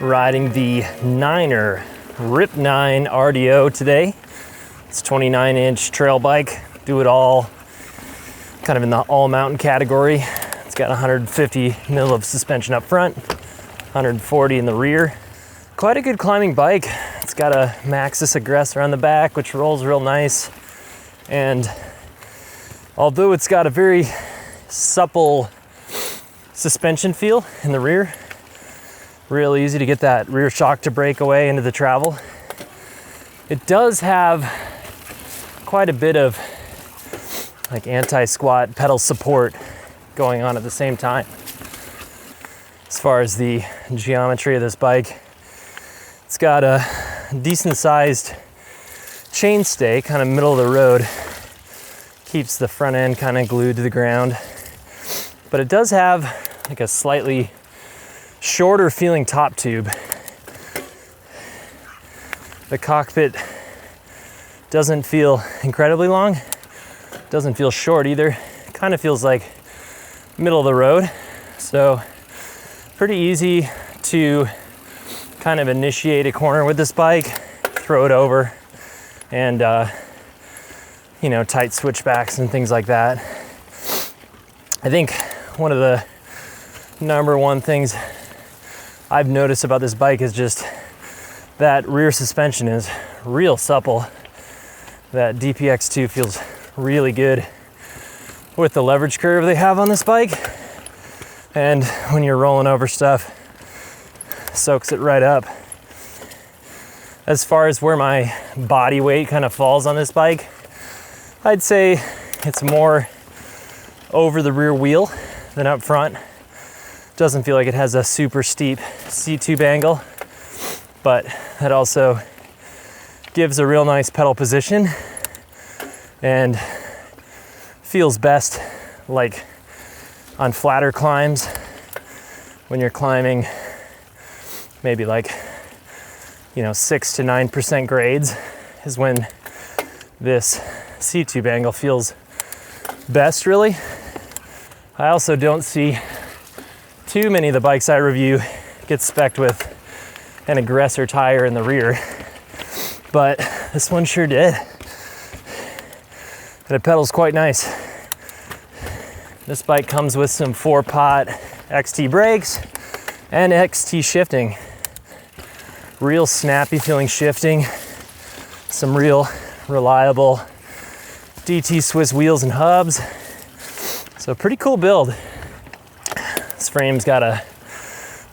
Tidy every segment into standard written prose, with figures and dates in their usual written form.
riding the Niner Rip 9 RDO today. It's 29-inch trail bike. Do it all, kind of in the all mountain category. It's got 150 mil of suspension up front, 140 in the rear. Quite a good climbing bike. It's got a Maxxis aggressor on the back, which rolls real nice. And although it's got a very supple suspension feel in the rear, real easy to get that rear shock to break away into the travel. It does have quite a bit of like anti-squat pedal support going on at the same time. As far as the geometry of this bike, it's got a decent sized chainstay, kind of middle of the road. Keeps the front end kind of glued to the ground. But it does have like a slightly shorter feeling top tube. The cockpit doesn't feel incredibly long, doesn't feel short either. Kind of feels like middle of the road. So pretty easy to kind of initiate a corner with this bike, throw it over, and you know, tight switchbacks and things like that. I think one of the number one things I've noticed about this bike is just that rear suspension is real supple. That DPX2 feels really good with the leverage curve they have on this bike. And when you're rolling over stuff, soaks it right up. As far as where my body weight kind of falls on this bike, I'd say it's more over the rear wheel than up front. Doesn't feel like it has a super steep C-tube angle, but that also gives a real nice pedal position and feels best like on flatter climbs when you're climbing maybe like, you know, 6 to 9% grades is when this C-tube angle feels best, really. I also don't see too many of the bikes I review get spec'd with an aggressor tire in the rear, but this one sure did. And it pedals quite nice. This bike comes with some 4-pot XT brakes and XT shifting. Real snappy feeling shifting. Some real reliable DT Swiss wheels and hubs. So pretty cool build. This frame's got a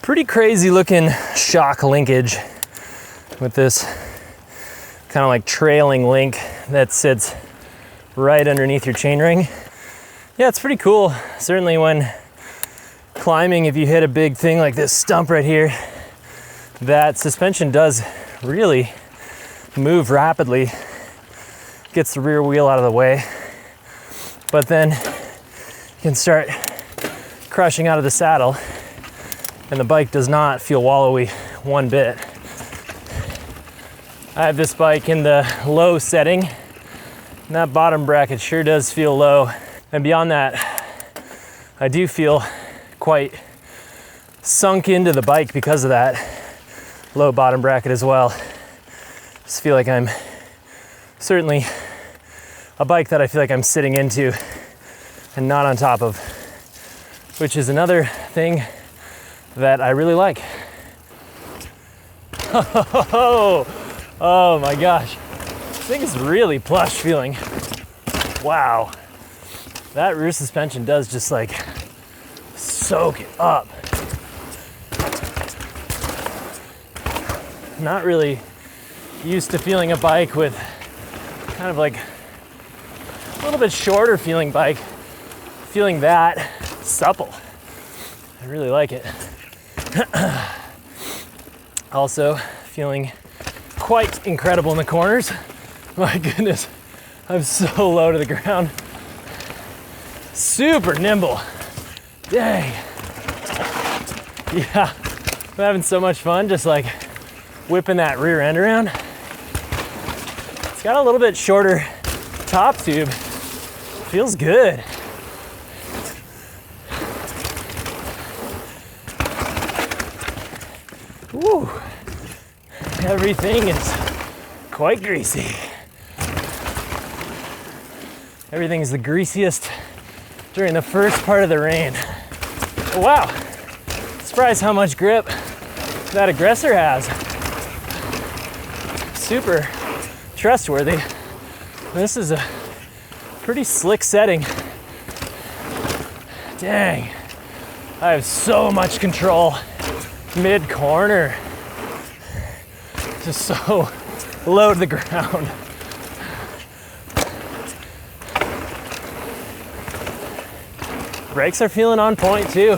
pretty crazy looking shock linkage with this kind of like trailing link that sits right underneath your chainring. Yeah, it's pretty cool. Certainly when climbing, if you hit a big thing like this stump right here, that suspension does really move rapidly. Gets the rear wheel out of the way. But then you can start crushing out of the saddle and the bike does not feel wallowy one bit. I have this bike in the low setting and that bottom bracket sure does feel low. And beyond that, I do feel quite sunk into the bike because of that low bottom bracket as well. Just feel like I'm certainly a bike that I feel like I'm sitting into and not on top of, which is another thing that I really like. Oh my gosh. This thing is really plush feeling. Wow. That rear suspension does just like soak it up. Not really used to feeling a bike with kind of like a little bit shorter feeling bike, feeling that supple. I really like it. Also feeling quite incredible in the corners. My goodness, I'm so low to the ground. Super nimble. Dang. Yeah, I'm having so much fun just like whipping that rear end around. It's got a little bit shorter top tube. Feels good. Woo. Everything is quite greasy. Everything's the greasiest during the first part of the rain. Oh, wow, surprised how much grip that aggressor has. Super trustworthy. This is a pretty slick setting. Dang, I have so much control mid-corner. Just so low to the ground. Brakes are feeling on point too.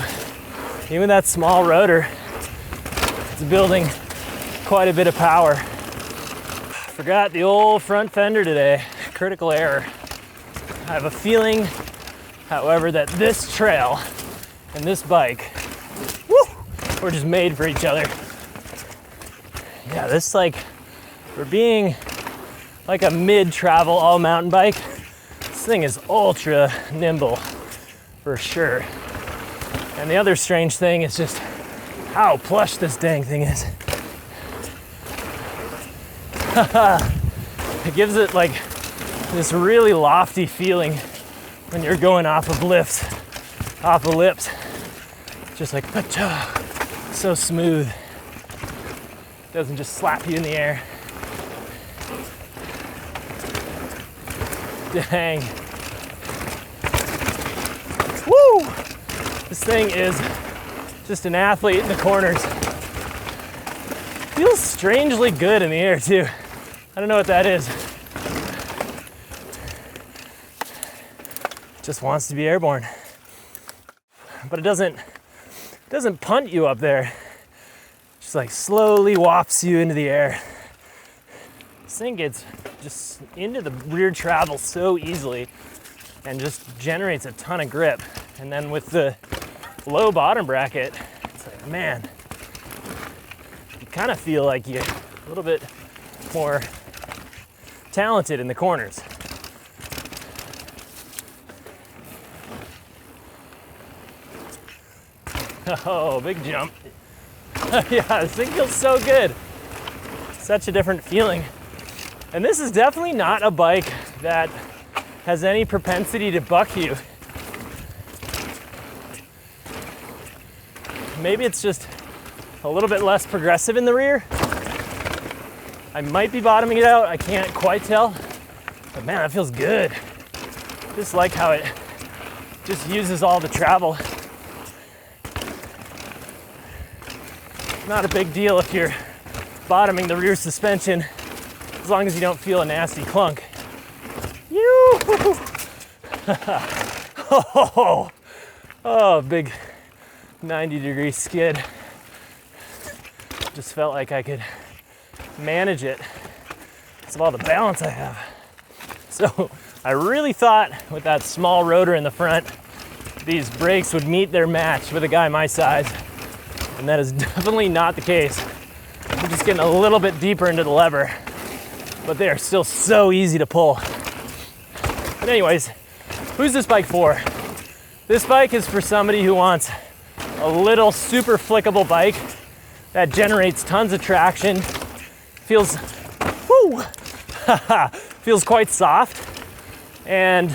Even that small rotor, it's building quite a bit of power. Forgot the old front fender today. Critical error. I have a feeling, however, that this trail and this bike, woo, we're just made for each other. Yeah, this, like, for being like a mid-travel all mountain bike, this thing is ultra nimble for sure. And the other strange thing is just how plush this dang thing is. It gives it like this really lofty feeling when you're going off of lifts, off of lips. Just like, so smooth. Doesn't just slap you in the air. Dang. Woo! This thing is just an athlete in the corners. Feels strangely good in the air too. I don't know what that is. Just wants to be airborne. But it doesn't punt you up there. Just like slowly wafts you into the air. This thing gets just into the rear travel so easily and just generates a ton of grip. And then with the low bottom bracket, it's like, man, you kind of feel like you're a little bit more talented in the corners. Oh, big jump. Yeah, this thing feels so good. Such a different feeling. And this is definitely not a bike that has any propensity to buck you. Maybe it's just a little bit less progressive in the rear. I might be bottoming it out, I can't quite tell. But man, that feels good. Just like how it just uses all the travel. Not a big deal if you're bottoming the rear suspension, as long as you don't feel a nasty clunk. Oh, big 90-degree skid. Just felt like I could manage it because of all the balance I have. So I really thought with that small rotor in the front, these brakes would meet their match with a guy my size. And that is definitely not the case. I'm just getting a little bit deeper into the lever, but they are still so easy to pull. But anyways, who's this bike for? This bike is for somebody who wants a little super flickable bike that generates tons of traction, feels, whoo, feels quite soft, and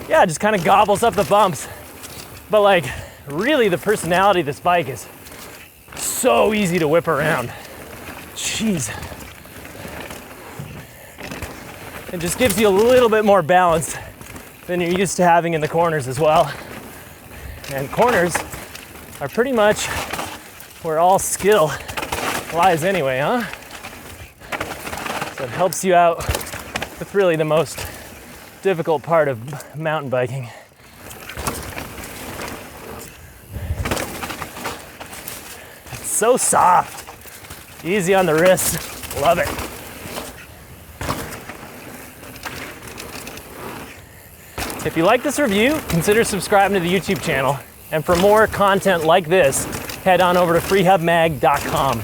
yeah, just kind of gobbles up the bumps. But like, really the personality of this bike is so easy to whip around. Jeez. It just gives you a little bit more balance than you're used to having in the corners as well. And corners are pretty much where all skill lies anyway, huh? So it helps you out with really the most difficult part of mountain biking. It's so soft, easy on the wrist, love it. If you like this review, consider subscribing to the YouTube channel. And for more content like this, head on over to freehubmag.com.